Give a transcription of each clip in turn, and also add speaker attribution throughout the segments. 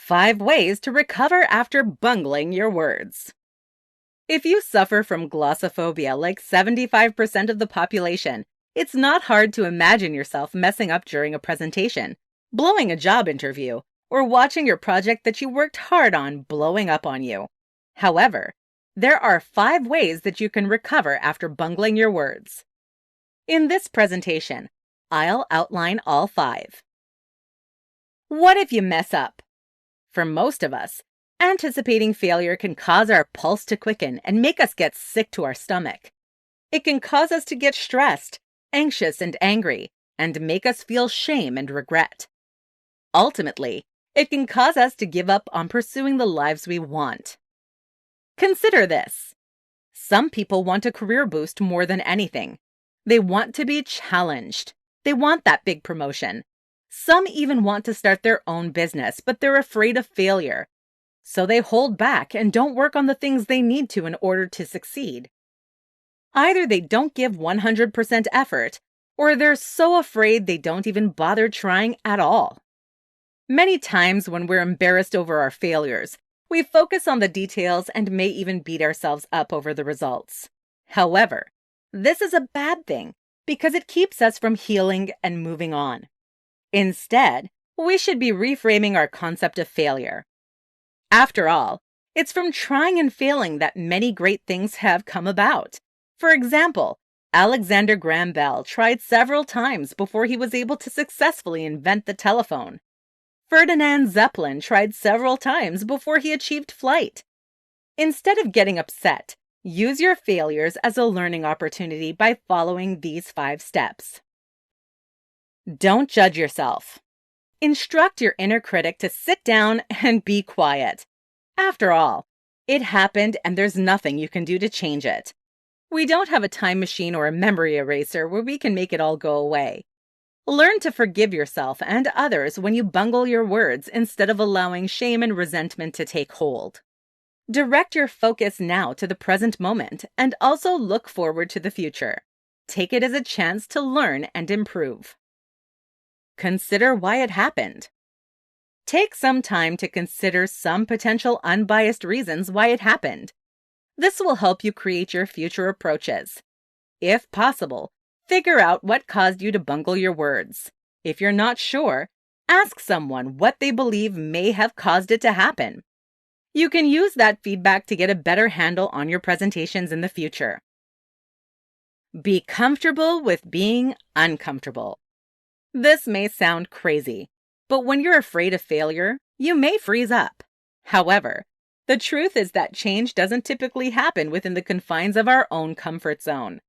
Speaker 1: 5 ways to recover after bungling your words. If you suffer from glossophobia like 75% of the population, it's not hard to imagine yourself messing up during a presentation, blowing a job interview, or watching your project that you worked hard on blowing up on you. However, there are 5 ways that you can recover after bungling your words. In this presentation, I'll outline all 5. What if you mess up? For most of us, anticipating failure can cause our pulse to quicken and make us get sick to our stomach. It can cause us to get stressed, anxious, and angry, and make us feel shame and regret. Ultimately, it can cause us to give up on pursuing the lives we want. Consider this. Some people want a career boost more than anything. They want to be challenged. They want that big promotion. Some even want to start their own business, but they're afraid of failure. So they hold back and don't work on the things they need to in order to succeed. Either they don't give 100% effort, or they're so afraid they don't even bother trying at all. Many times when we're embarrassed over our failures, we focus on the details and may even beat ourselves up over the results. However, this is a bad thing because it keeps us from healing and moving on. Instead, we should be reframing our concept of failure. After all, it's from trying and failing that many great things have come about. For example, Alexander Graham Bell tried several times before he was able to successfully invent the telephone. Ferdinand Zeppelin tried several times before he achieved flight. Instead of getting upset, use your failures as a learning opportunity by following these 5 steps. Don't judge yourself. Instruct your inner critic to sit down and be quiet. After all, it happened and there's nothing you can do to change it. We don't have a time machine or a memory eraser where we can make it all go away. Learn to forgive yourself and others when you bungle your words instead of allowing shame and resentment to take hold. Direct your focus now to the present moment and also look forward to the future. Take it as a chance to learn and improve. Consider why it happened. Take some time to consider some potential unbiased reasons why it happened. This will help you create your future approaches. If possible, figure out what caused you to bungle your words. If you're not sure, ask someone what they believe may have caused it to happen. You can use that feedback to get a better handle on your presentations in the future. Be comfortable with being uncomfortable. This may sound crazy, but when you're afraid of failure, you may freeze up. However, the truth is that change doesn't typically happen within the confines of our own comfort zone.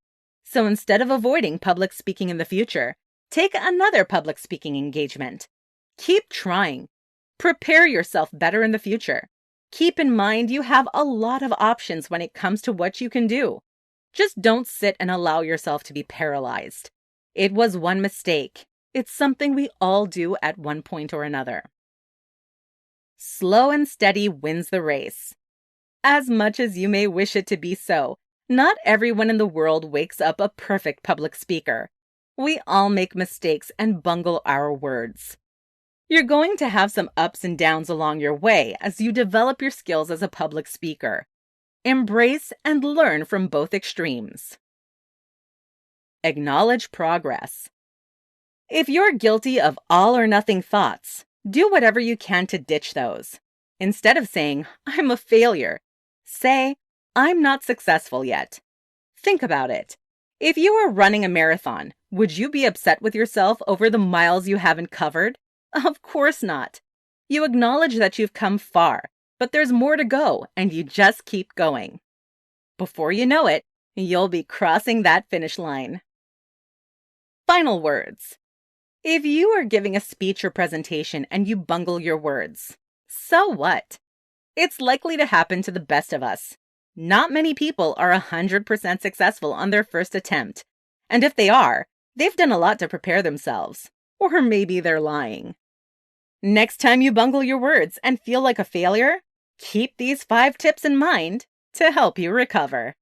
Speaker 1: So instead of avoiding public speaking in the future, take another public speaking engagement. Keep trying. Prepare yourself better in the future. Keep in mind you have a lot of options when it comes to what you can do. Just don't sit and allow yourself to be paralyzed. It was one mistake. It's something we all do at one point or another. Slow and steady wins the race. As much as you may wish it to be so, not everyone in the world wakes up a perfect public speaker. We all make mistakes and bungle our words. You're going to have some ups and downs along your way as you develop your skills as a public speaker. Embrace and learn from both extremes. Acknowledge progress. If you're guilty of all or nothing thoughts, do whatever you can to ditch those. Instead of saying, "I'm a failure," say, "I'm not successful yet." Think about it. If you were running a marathon, would you be upset with yourself over the miles you haven't covered? Of course not. You acknowledge that you've come far, but there's more to go, and you just keep going. Before you know it, you'll be crossing that finish line. Final words. If you are giving a speech or presentation and you bungle your words, so what? It's likely to happen to the best of us. Not many people are 100% successful on their first attempt. And if they are, they've done a lot to prepare themselves. Or maybe they're lying. Next time you bungle your words and feel like a failure, keep these 5 tips in mind to help you recover.